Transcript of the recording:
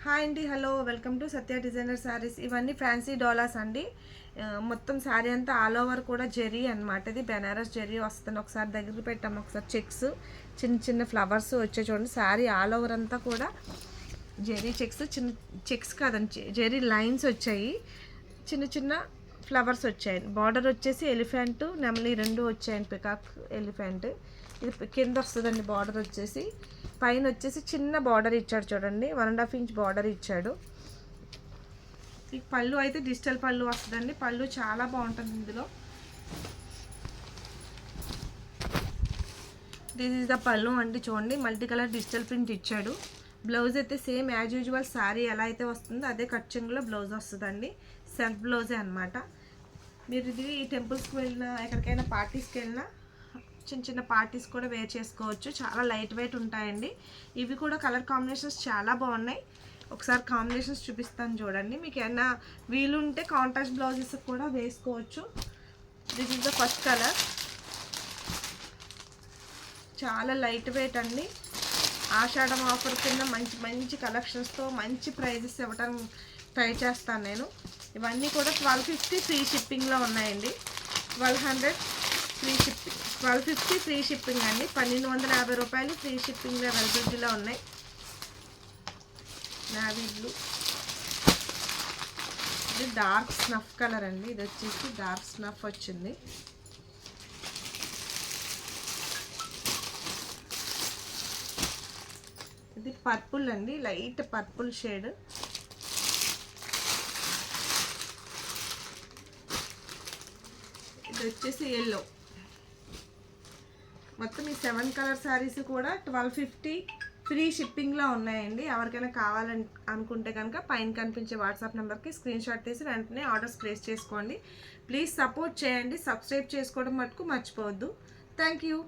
Hi అండి, hello, welcome to Satya designer saris. ఇవన్నీ fancy Doulos అండి. మొత్తం శారీ అంతా ఆల్ ఓవర్ కూడా జెరీ అనమాట. ఇది బెనారస్ జెరీ వస్తుంది. ఒకసారి దగ్గర పెట్టాము, ఒకసారి చెక్స్, చిన్న చిన్న ఫ్లవర్స్ వచ్చే చూడండి. శారీ ఆల్ ఓవర్ అంతా కూడా జెరీ చెక్స్, చిన్న చెక్స్ కాదండి, జెరీ లైన్స్ వచ్చాయి, చిన్న చిన్న ఫ్లవర్స్ వచ్చాయి. బార్డర్ వచ్చేసి ఎలిఫెంట్ నెమలి రెండు వచ్చాయండి, పికాక్ ఎలిఫెంట్. ఇది కింద వస్తుందండి బార్డర్ వచ్చేసి. పైన వచ్చేసి చిన్న బార్డర్ ఇచ్చాడు చూడండి, 1.5 ఇంచ్ బార్డర్ ఇచ్చాడు. ఈ పళ్ళు అయితే డిజిటల్ పళ్ళు వస్తుందండి. పళ్ళు చాలా బాగుంటుంది ఇందులో. దిస్ ఈజ్ ద పళ్ళు అండి, చూడండి మల్టీ కలర్ డిజిటల్ ప్రింట్ ఇచ్చాడు. బ్లౌజ్ అయితే సేమ్ యాజ్ యూజువల్ శారీ ఎలా అయితే వస్తుందో అదే కట్చింగ్లో బ్లౌజ్ వస్తుందండి. సెల్ఫ్ బ్లౌజే అనమాట. మీరు ఇది ఈ టెంపుల్స్కి వెళ్ళినా, ఎక్కడికైనా పార్టీస్కి వెళ్ళినా, చిన్న చిన్న పార్టీస్ కూడా వేర్ చేసుకోవచ్చు. చాలా లైట్ వెయిట్ ఉంటాయండి. ఇవి కూడా కలర్ కాంబినేషన్స్ చాలా బాగున్నాయి. ఒకసారి కాంబినేషన్స్ చూపిస్తాను చూడండి. మీకు ఏమైనా వీలుంటే కాంట్రాస్ట్ బ్లౌజెస్ కూడా వేసుకోవచ్చు. This is the first colour. చాలా లైట్ వెయిట్ అండి. ఆషాఢం ఆఫర్ కింద మంచి మంచి కలెక్షన్స్తో మంచి ప్రైజెస్ ఇవ్వడానికి ట్రై చేస్తాను నేను. ఇవన్నీ కూడా 1250 ఫ్రీ షిప్పింగ్లో ఉన్నాయండి. 1200 ఫ్రీ షిప్పింగ్, 1250 ఫ్రీ షిప్పింగ్ అండి. 1250 రూపాయలు ఫ్రీ షిప్పింగ్లో అవైలబిలిటీలో ఉన్నాయి. నావీ బ్లూ, ఇది డార్క్ స్నఫ్ కలర్ అండి. ఇది వచ్చేసి డార్క్ స్నఫ్ వచ్చింది. ఇది పర్పుల్ అండి, లైట్ పర్పుల్ షేడ్. ఇది వచ్చేసి ఎల్లో. మొత్తం ఈ 7 కలర్ శారీస్ కూడా 1250 ఫ్రీ షిప్పింగ్లో ఉన్నాయండి. ఎవరికైనా కావాలని అనుకుంటే కనుక పైన కనిపించే వాట్సాప్ నెంబర్కి స్క్రీన్ షాట్ తీసి వెంటనే ఆర్డర్స్ ప్లేస్ చేసుకోండి. ప్లీజ్ సపోర్ట్ చేయండి. సబ్స్క్రైబ్ చేసుకోవడం మటుకు మర్చిపోవద్దు. Thank you.